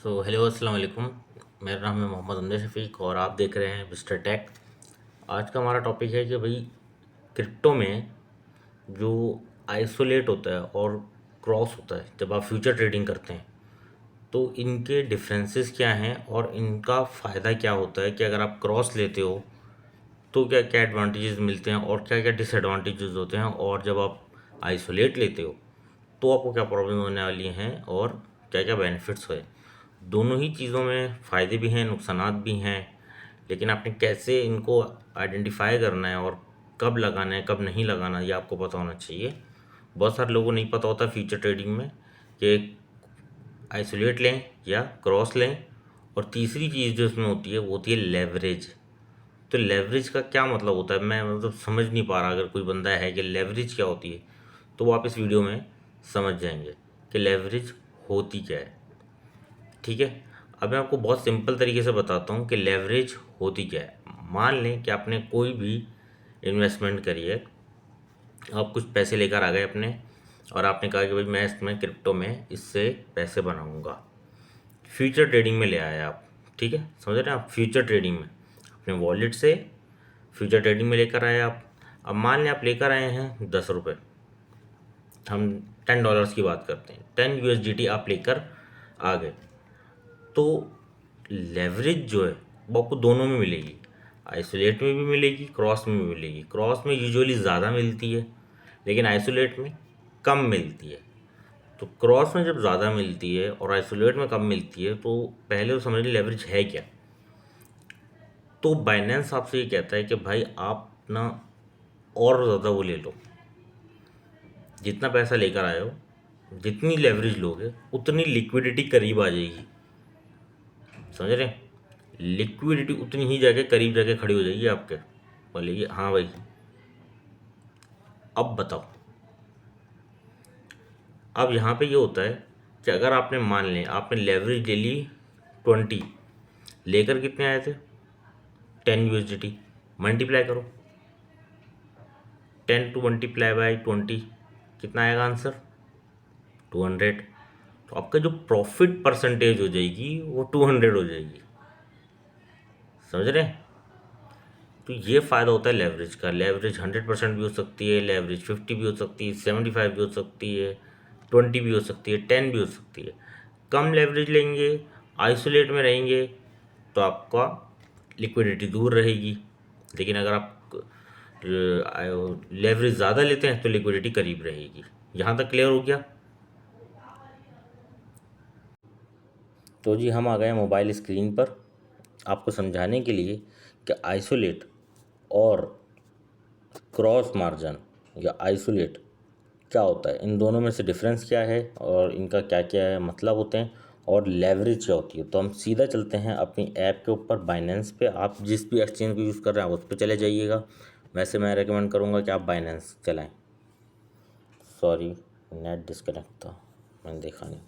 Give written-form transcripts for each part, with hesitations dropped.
Hello अस्सलाम वालेकुम। मेरा नाम है मोहम्मद अमजद शफ़ीक और आप देख रहे हैं मिस्टर टेक। आज का हमारा टॉपिक है कि भाई क्रिप्टो में जो आइसोलेट होता है और क्रॉस होता है जब आप फ्यूचर ट्रेडिंग करते हैं तो इनके डिफरेंसेस क्या हैं और इनका फ़ायदा क्या होता है कि अगर आप क्रॉस लेते हो तो क्या क्या एडवांटेजेस मिलते हैं और क्या क्या डिसएडवांटेजेस होते हैं, और जब आप आइसोलेट लेते हो तो आपको क्या प्रॉब्लम होने वाली हैं और क्या क्या बेनिफिट्स है। दोनों ही चीज़ों में फ़ायदे भी हैं, नुकसानात भी हैं, लेकिन आपने कैसे इनको आइडेंटिफाई करना है और कब लगाना है कब नहीं लगाना ये आपको पता होना चाहिए। बहुत सारे लोगों को नहीं पता होता फ्यूचर ट्रेडिंग में कि आइसोलेट लें या क्रॉस लें। और तीसरी चीज़ जो इसमें होती है वो होती है लेवरेज। तो लेवरेज का क्या मतलब होता है, मैं मतलब समझ नहीं पा रहा। अगर कोई बंदा है कि लेवरेज क्या होती है तो वो आप इस वीडियो में समझ जाएंगे कि लेवरेज होती क्या है। ठीक है, अब मैं आपको बहुत सिंपल तरीके से बताता हूँ कि लेवरेज होती क्या है। मान लें कि आपने कोई भी इन्वेस्टमेंट करी है, आप कुछ पैसे लेकर आ गए अपने और आपने कहा कि भाई मैं इसमें क्रिप्टो में इससे पैसे बनाऊंगा। फ्यूचर ट्रेडिंग में ले आए आप, ठीक है, समझ रहे हैं आप, फ्यूचर ट्रेडिंग में अपने वॉलेट से फ्यूचर ट्रेडिंग में लेकर आए आप। अब मान लें आप लेकर आए हैं 10 रुपये, हम $10 की बात करते हैं, 10 USDT आप लेकर आ गए। तो लेवरेज जो है वो आपको दोनों में मिलेगी, आइसोलेट में भी मिलेगी, क्रॉस में भी मिलेगी। क्रॉस में यूजुअली ज़्यादा मिलती है लेकिन आइसोलेट में कम मिलती है। तो क्रॉस में जब ज़्यादा मिलती है और आइसोलेट में कम मिलती है तो पहले तो समझ लीजिए लेवरेज है क्या। तो बाइनेंस आपसे ये कहता है कि भाई आप ना और ज़्यादा वो ले लो, जितना पैसा लेकर आए हो जितनी लेवरेज लोगे उतनी लिक्विडिटी करीब आ जाएगी। समझ रहे हैं, लिक्विडिटी उतनी ही जाके करीब जाके खड़ी हो जाएगी आपके, बोलेगी हाँ भाई अब बताओ। अब यहाँ पे ये होता है कि अगर आपने मान लें आपने लेवरेज ले ली 20, लेकर कितने आए थे 10 USDT, मल्टीप्लाई करो 10 टू मल्टीप्लाई बाई 20 कितना आएगा आंसर 200। तो आपका जो प्रॉफिट परसेंटेज हो जाएगी वो 200 हो जाएगी। समझ रहे हैं, तो ये फ़ायदा होता है लेवरेज का। लेवरेज 100% भी हो सकती है, लेवरेज 50 भी हो सकती है, 75 भी हो सकती है, 20 भी हो सकती है, 10 भी हो सकती है। कम लेवरेज लेंगे, आइसोलेट में रहेंगे तो आपका लिक्विडिटी दूर रहेगी, लेकिन अगर आप लेवरेज ज़्यादा लेते हैं तो लिक्विडिटी करीब रहेगी। यहाँ तक क्लियर हो गया। तो जी हम आ गए मोबाइल स्क्रीन पर आपको समझाने के लिए कि आइसोलेट और क्रॉस मार्जिन या आइसोलेट क्या होता है, इन दोनों में से डिफरेंस क्या है और इनका क्या क्या है मतलब होते हैं, और लेवरेज क्या होती है। तो हम सीधा चलते हैं अपनी ऐप के ऊपर, बाइनेंस पे। आप जिस भी एक्सचेंज को यूज़ कर रहे हैं उस पर चले जाइएगा। वैसे मैं रेकमेंड करूँगा कि आप बाइनेंस चलाएं। सॉरी नेट डिस्कनेक्ट था, मैंने देखा नहीं।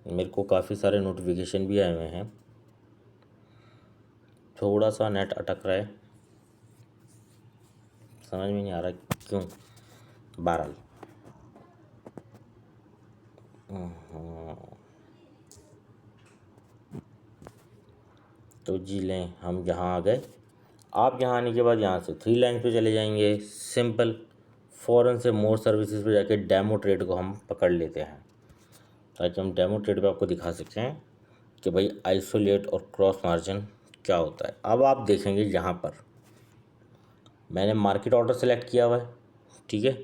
मेरे को काफ़ी सारे नोटिफिकेशन भी आए हुए हैं, थोड़ा सा नेट अटक रहा है, समझ में नहीं आ रहा क्यों। बहरहाल तो जी लें हम यहाँ आ गए। आप यहाँ आने के बाद यहाँ से 3 लाइन पे चले जाएंगे, सिंपल। फ़ौरन से मोर सर्विसेज पे जाके डेमो ट्रेड को हम पकड़ लेते हैं ताकि हम डेमो ट्रेड पे आपको दिखा सकें कि भाई आइसोलेट और क्रॉस मार्जिन क्या होता है। अब आप देखेंगे यहाँ पर मैंने मार्केट ऑर्डर सेलेक्ट किया हुआ है, ठीक है।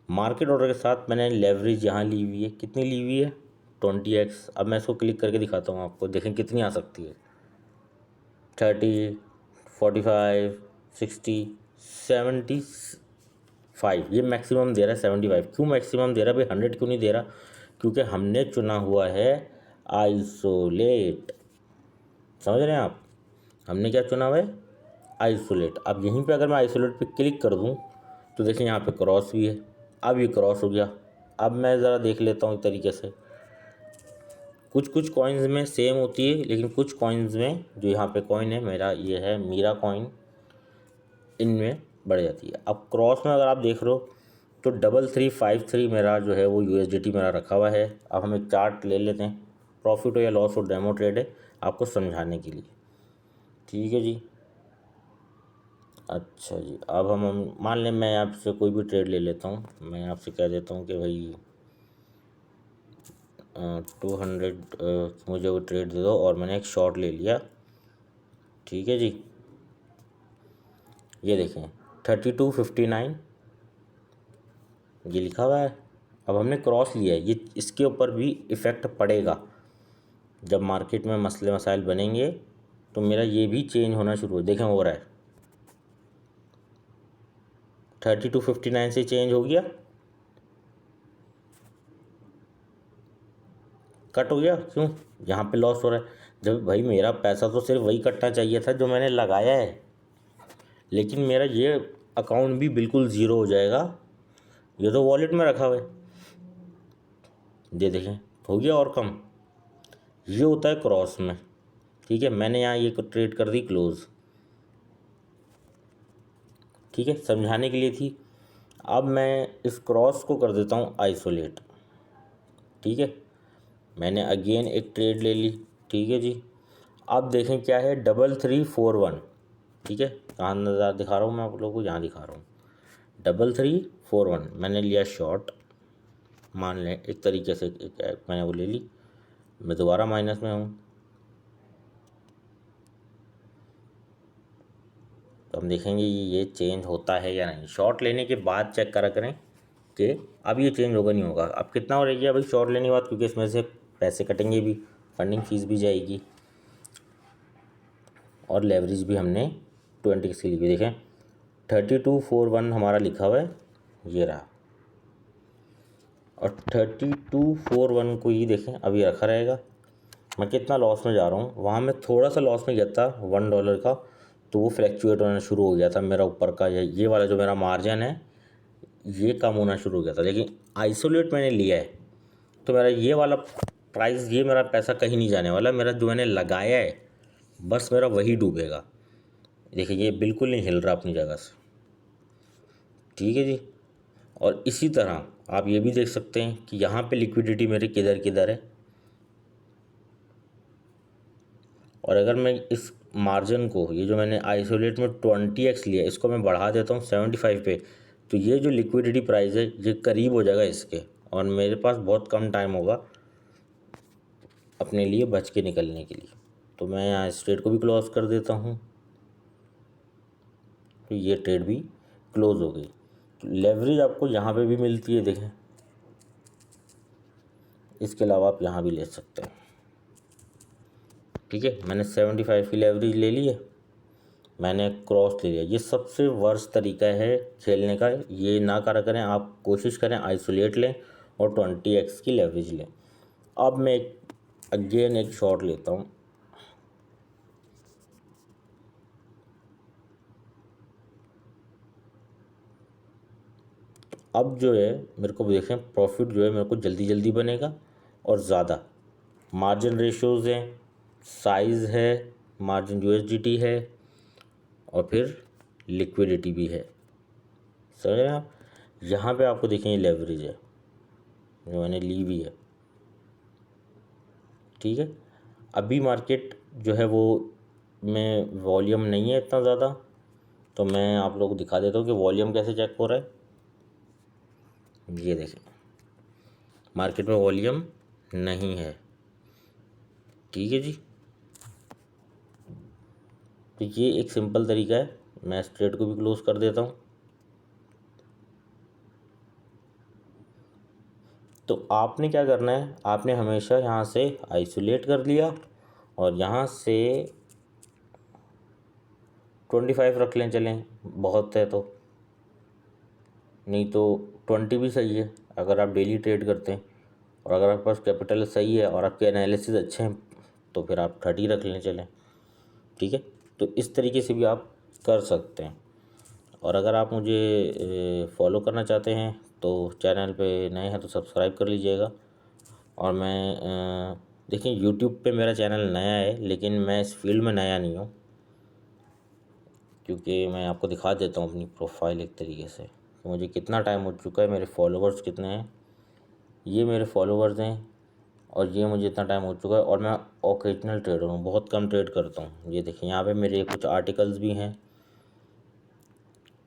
मार्केट ऑर्डर के साथ मैंने लेवरेज यहाँ ली हुई है, कितनी ली हुई है 20x। अब मैं इसको क्लिक करके दिखाता हूँ आपको, देखें कितनी आ सकती है 30, 45, 60, 75। ये मैक्सिमम दे रहा है 75। क्यों मैक्सिमम दे रहा है भाई, 100 क्यों नहीं दे रहा? क्योंकि हमने चुना हुआ है आइसोलेट। समझ रहे हैं आप, हमने क्या चुना हुआ है आइसोलेट। अब यहीं पे अगर मैं आइसोलेट पे क्लिक कर दूं तो देखिए यहाँ पे क्रॉस भी है। अब ये क्रॉस हो गया, अब मैं ज़रा देख लेता हूँ एक तरीके से। कुछ कुछ कॉइन्स में सेम होती है, लेकिन कुछ कॉइन्स में, जो यहाँ पे कॉइन है मेरा, ये है मीरा कॉइन, इनमें बढ़ जाती है। अब क्रॉस में अगर आप देख रहे हो तो 3353 मेरा जो है वो USDT मेरा रखा हुआ है। अब हम एक चार्ट ले लेते हैं, प्रॉफिट हो या लॉस हो, डेमो ट्रेड है आपको समझाने के लिए। ठीक है जी। अच्छा जी, अब हम मान लें मैं आपसे कोई भी ट्रेड ले लेता हूँ। मैं आपसे कह देता हूँ कि भाई 200 मुझे वो ट्रेड दे दो, और मैंने एक शॉर्ट ले लिया। ठीक है जी, ये देखें 3259 ये लिखा हुआ है। अब हमने क्रॉस लिया है, ये इसके ऊपर भी इफ़ेक्ट पड़ेगा। जब मार्केट में मसले मसाइल बनेंगे तो मेरा ये भी चेंज होना शुरू हो, देखें हो रहा है 3259 से चेंज हो गया, कट हो गया। क्यों? यहाँ पे लॉस हो रहा है। जब भाई मेरा पैसा तो सिर्फ वही कटना चाहिए था जो मैंने लगाया है, लेकिन मेरा ये अकाउंट भी बिल्कुल ज़ीरो हो जाएगा। ये तो वॉलेट में रखा हुआ है, ये देखें हो गया और कम। ये होता है क्रॉस में। ठीक है, मैंने यहाँ ये ट्रेड कर दी क्लोज़। ठीक है, समझाने के लिए थी। अब मैं इस क्रॉस को कर देता हूँ आइसोलेट। ठीक है, मैंने अगेन एक ट्रेड ले ली। ठीक है जी, अब देखें क्या है 3341। ठीक है, कहाँ नज़र दिखा रहा हूँ मैं आप लोगों को, यहाँ दिखा रहा हूँ 3341 मैंने लिया शॉर्ट। मान लें एक तरीके से मैंने वो ले ली, मैं दोबारा माइनस में हूँ। तो हम देखेंगे ये चेंज होता है या नहीं। शॉर्ट लेने के बाद चेक करा करें कि अब ये चेंज होगा नहीं होगा। अब कितना हो रही है भाई शॉर्ट लेने के बाद, क्योंकि इसमें से पैसे कटेंगे भी, फंडिंग फीस भी जाएगी, और लेवरेज भी हमने 20 की ली हुई। देखें 3241 हमारा लिखा हुआ है, ये रहा। और 3241 को ही देखें अभी रखा रहेगा। मैं कितना लॉस में जा रहा हूँ, वहाँ मैं थोड़ा सा लॉस में गया था $1 का, तो वो फ्लैक्चुएट होना शुरू हो गया था मेरा ऊपर का। ये वाला जो मेरा मार्जिन है ये कम होना शुरू हो गया था। लेकिन आइसोलेट मैंने लिया है तो मेरा ये वाला प्राइस, ये मेरा पैसा कहीं नहीं जाने वाला। मेरा जो मैंने लगाया है बस मेरा वही डूबेगा। देखिए ये बिल्कुल नहीं हिल रहा अपनी जगह से। ठीक है जी, और इसी तरह आप ये भी देख सकते हैं कि यहाँ पे लिक्विडिटी मेरी किधर किधर है। और अगर मैं इस मार्जिन को, ये जो मैंने आइसोलेट में 20x लिया, इसको मैं बढ़ा देता हूँ 75 पे, तो ये जो लिक्विडिटी प्राइस है ये करीब हो जाएगा इसके, और मेरे पास बहुत कम टाइम होगा अपने लिए बच के निकलने के लिए। तो मैं यहाँ इस ट्रेड को भी क्लोज कर देता हूँ, तो ये ट्रेड भी क्लोज हो गई। तो लेवरेज आपको यहाँ पे भी मिलती है, देखें। इसके अलावा आप यहाँ भी ले सकते हैं। ठीक है, मैंने 75 की लेवरेज ले ली है, मैंने क्रॉस ले लिया। ये सबसे वर्स्ट तरीका है खेलने का, ये ना करा करें। आप कोशिश करें आइसोलेट लें और 20x की लेवरेज लें। अब मैं अगेन एक शॉट लेता हूँ। अब जो है मेरे को देखें प्रॉफिट जो है मेरे को जल्दी जल्दी बनेगा और ज़्यादा। मार्जिन रेशियोज़ हैं, साइज़ है, मार्जिन USDT है, और फिर लिक्विडिटी भी है। समझ रहे हैं आप? यहाँ पे आपको देखेंगे लेवरेज है जो मैंने ली भी है। ठीक है, अभी मार्केट जो है वो में वॉल्यूम नहीं है इतना ज़्यादा, तो मैं आप लोगों को दिखा देता हूँ कि वॉल्यूम कैसे चेक हो रहा है। ये देखें मार्केट में वॉल्यूम नहीं है। ठीक है जी, तो ये एक सिंपल तरीका है। मैं इस ट्रेड को भी क्लोज कर देता हूँ। तो आपने क्या करना है, आपने हमेशा यहाँ से आइसोलेट कर लिया और यहाँ से 25 रख लें, चलें बहुत है तो, नहीं तो 20 भी सही है अगर आप डेली ट्रेड करते हैं। और अगर आपके पास कैपिटल सही है और आपके एनालिसिस अच्छे हैं तो फिर आप 30 रख लें, चलें। ठीक है, तो इस तरीके से भी आप कर सकते हैं। और अगर आप मुझे फॉलो करना चाहते हैं तो चैनल पे नए हैं तो सब्सक्राइब कर लीजिएगा। और मैं देखिए यूट्यूब पे मेरा चैनल नया है, लेकिन मैं इस फील्ड में नया नहीं हूँ, क्योंकि मैं आपको दिखा देता हूँ अपनी प्रोफाइल एक तरीके से कि मुझे कितना टाइम हो चुका है, मेरे फॉलोवर्स कितने हैं। ये मेरे फॉलोवर्स हैं और ये मुझे इतना टाइम हो चुका है, और मैं ओकेजनल ट्रेडर हूँ, बहुत कम ट्रेड करता हूँ। ये देखिए यहाँ पे मेरे कुछ आर्टिकल्स भी हैं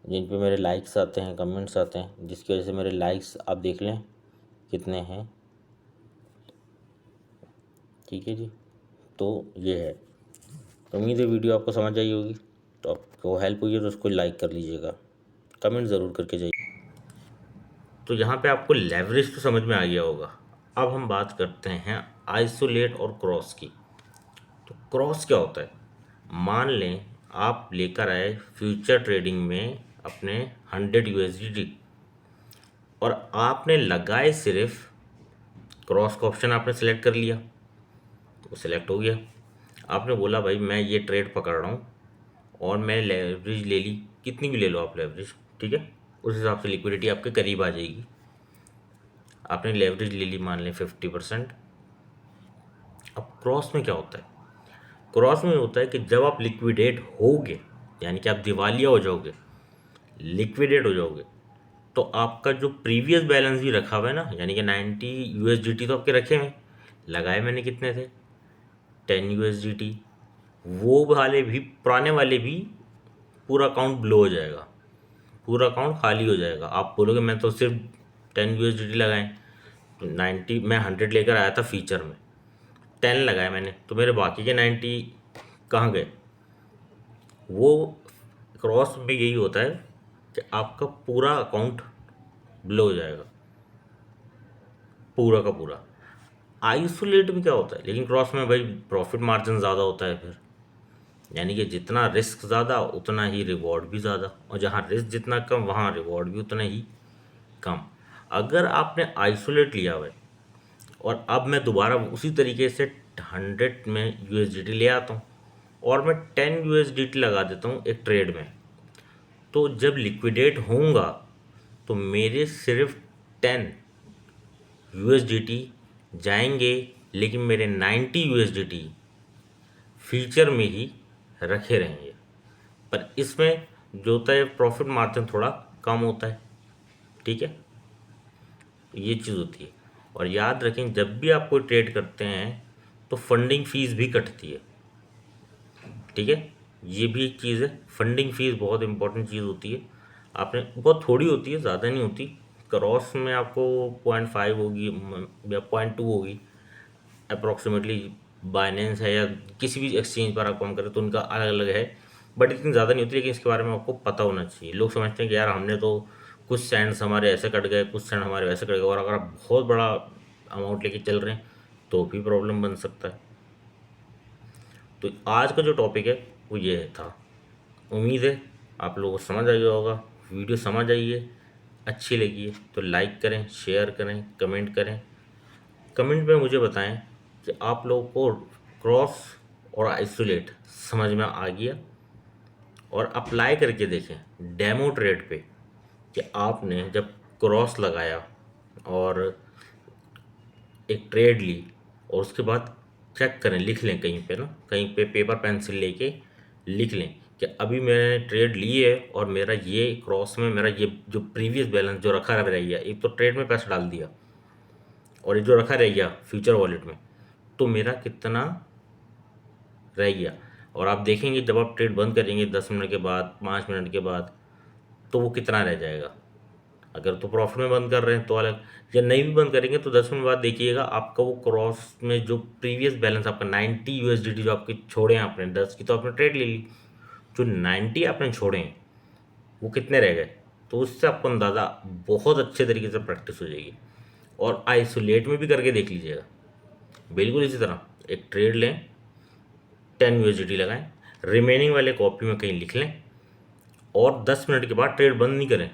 जिन पे मेरे लाइक्स आते हैं, कमेंट्स आते हैं, जिसकी वजह से मेरे लाइक्स आप देख लें कितने हैं। ठीक है जी, तो ये है। तो उम्मीद है वीडियो आपको समझ आई होगी, तो आपको हेल्प हुई है तो उसको लाइक कर लीजिएगा, कमेंट ज़रूर करके जाइए। तो यहाँ पे आपको लेवरेज तो समझ में आ गया होगा। अब हम बात करते हैं आइसोलेट और क्रॉस की। तो क्रॉस क्या होता है? मान लें आप लेकर आए फ्यूचर ट्रेडिंग में अपने 100 यूएसडी और आपने लगाए सिर्फ क्रॉस का ऑप्शन आपने सेलेक्ट कर लिया, वो सिलेक्ट हो गया। आपने बोला भाई मैं ये ट्रेड पकड़ रहा हूँ और मैं लेवरेज ले ली, कितनी भी ले लो आप लेवरेज, ठीक है, उस हिसाब से लिक्विडिटी आपके करीब आ जाएगी। आपने लेवरेज ले ली मान लें 50%। अब क्रॉस में क्या होता है? क्रॉस में होता है कि जब आप लिक्विडेट होगे, यानी कि आप दिवालिया हो जाओगे, लिक्विडेट हो जाओगे, तो आपका जो प्रीवियस बैलेंस भी रखा हुआ है ना, यानी कि 90 यूएसडीटी तो आपके रखे हुए, लगाए मैंने कितने थे, 10 यूएसडीटी, वो वाले भी, पुराने वाले भी, पूरा अकाउंट ब्लो हो जाएगा, पूरा अकाउंट खाली हो जाएगा। आप बोलोगे मैं तो सिर्फ 10 यूएसडीटी लगाए, तो 90, मैं 100 लेकर आया था फीचर में, 10 लगाए मैंने, तो मेरे बाकी के 90 कहाँ गए? वो क्रॉस में यही होता है कि आपका पूरा अकाउंट ब्लो हो जाएगा, पूरा का पूरा। आइसोलेट में क्या होता है, लेकिन क्रॉस में भाई प्रॉफिट मार्जिन ज़्यादा होता है फिर, यानी कि जितना रिस्क ज़्यादा उतना ही रिवॉर्ड भी ज़्यादा, और जहाँ रिस्क जितना कम वहाँ रिवॉर्ड भी उतना ही कम। अगर आपने आइसोलेट लिया हुआ है और अब मैं दोबारा उसी तरीके से 100 में यूएसडीटी ले आता हूँ और मैं 10 यूएसडीटी लगा देता हूँ एक ट्रेड में, तो जब लिक्विडेट होऊंगा तो मेरे सिर्फ 10 यूएसडीटी जाएंगे, लेकिन मेरे 90 यूएसडीटी फ्यूचर में ही रखे रहेंगे। पर इसमें जो होता है प्रॉफिट मार्जिन थोड़ा कम होता है, ठीक है, ये चीज़ होती है। और याद रखें जब भी आप कोई ट्रेड करते हैं तो फंडिंग फीस भी कटती है, ठीक है, ये भी एक चीज़ है। फंडिंग फीस बहुत इंपॉर्टेंट चीज़ होती है, आपने, बहुत थोड़ी होती है, ज़्यादा नहीं होती। क्रॉस में आपको 0.5 होगी या 0.2 होगी अप्रॉक्सीमेटली, बाइनेंस है या किसी भी एक्सचेंज पर आप काम करें तो उनका अलग अलग है, बट इतनी ज़्यादा नहीं होती। लेकिन इसके बारे में आपको पता होना चाहिए। लोग समझते हैं कि यार हमने तो कुछ सेंट्स हमारे ऐसे कट गए, कुछ सेंट हमारे वैसे कट गए, और अगर आप बहुत बड़ा अमाउंट लेके चल रहे हैं तो भी प्रॉब्लम बन सकता है। तो आज का जो टॉपिक है वो ये था। उम्मीद है आप लोगों को समझ आ गया होगा। वीडियो समझ आई है, अच्छी लगी है तो लाइक करें, शेयर करें, कमेंट करें। कमेंट में मुझे बताएं कि आप लोगों को क्रॉस और आइसोलेट समझ में आ गया, और अप्लाई करके देखें डेमो ट्रेड पे कि आपने जब क्रॉस लगाया और एक ट्रेड ली और उसके बाद चेक करें, लिख लें कहीं पे ना, कहीं पे पेपर पेंसिल लेके लिख लें कि अभी मैंने ट्रेड ली है और मेरा ये क्रॉस में मेरा ये जो प्रीवियस बैलेंस जो रखा रह गया, एक तो ट्रेड में पैसा डाल दिया और ये जो रखा रह गया फ्यूचर वॉलेट में, तो मेरा कितना रह गया। और आप देखेंगे जब आप ट्रेड बंद करेंगे 10 मिनट के बाद, 5 मिनट के बाद, तो वो कितना रह जाएगा। अगर तो प्रॉफिट में बंद कर रहे हैं तो अलग, या नहीं भी बंद करेंगे तो 10 मिनट बाद देखिएगा आपका वो क्रॉस में जो प्रीवियस बैलेंस आपका 90 यूएसडीटी जो आपके छोड़े हैं आपने, 10 की तो आपने ट्रेड ले ली, जो 90 आपने छोड़े हैं वो कितने रह गए, तो उससे आपको अंदाज़ा बहुत अच्छे तरीके से प्रैक्टिस हो जाएगी। और आइसोलेट में भी करके देख लीजिएगा, बिल्कुल इसी तरह एक ट्रेड लें, 10 यूएसडीटी लगाएं, रिमेनिंग वाले कॉपी में कहीं लिख लें और 10 मिनट के बाद ट्रेड बंद नहीं करें,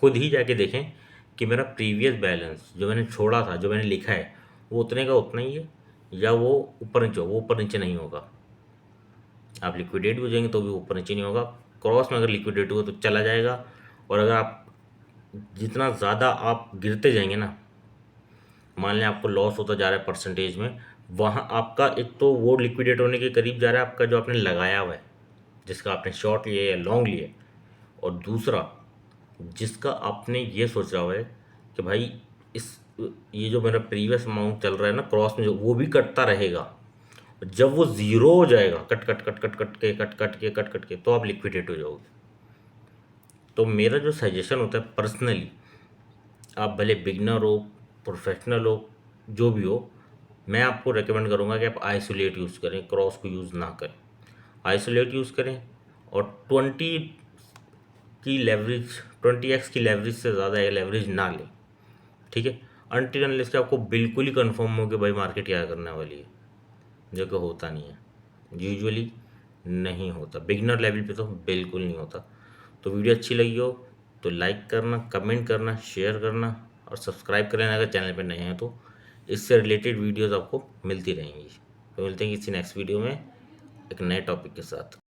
खुद ही जाके देखें कि मेरा प्रीवियस बैलेंस जो मैंने छोड़ा था, जो मैंने लिखा है, वो उतने का उतना ही है या वो ऊपर नीचे नहीं होगा। आप लिक्विडेट भी हो जाएंगे तो भी ऊपर नीचे नहीं होगा, क्रॉस में अगर लिक्विडेट हुआ तो चला जाएगा, और अगर आप जितना ज़्यादा आप गिरते जाएंगे ना, मान लें आपको लॉस होता जा रहा है परसेंटेज में, वहाँ आपका एक तो वो लिक्विडेट होने के करीब जा रहा है आपका जो आपने लगाया हुआ है, जिसका आपने शॉर्ट लिया या लॉन्ग लिया, और दूसरा जिसका आपने ये सोचा हुआ है कि भाई इस ये जो मेरा प्रीवियस अमाउंट चल रहा है ना क्रॉस में, जो वो भी कटता रहेगा, जब वो ज़ीरो हो जाएगा cut cut cut cut cut के कट कट के कट कट के, तो आप लिक्विडेट हो जाओगे। तो मेरा जो सजेशन होता है पर्सनली, आप भले बिगनर हो, प्रोफेशनल हो, जो भी हो, मैं आपको रेकमेंड करूँगा कि आप आइसोलेट यूज़ करें, क्रॉस को यूज़ ना करें। आइसोलेट यूज़ करें और 20x की लेवरेज से ज़्यादा लेवरेज ना लें, ठीक है, अनटिल अनलेस कि आपको बिल्कुल ही कंफर्म हो कि भाई मार्केट क्या करने वाली है, जो कि होता नहीं है, यूजुअली नहीं होता, बिगनर लेवल पे तो बिल्कुल नहीं होता। तो वीडियो अच्छी लगी हो तो लाइक करना, कमेंट करना, शेयर करना और सब्सक्राइब कर लेना अगर चैनल पे नए हैं तो। इससे रिलेटेड वीडियोस आपको मिलती रहेंगी। तो मिलते हैं किसी नेक्स्ट वीडियो में एक नए टॉपिक के साथ।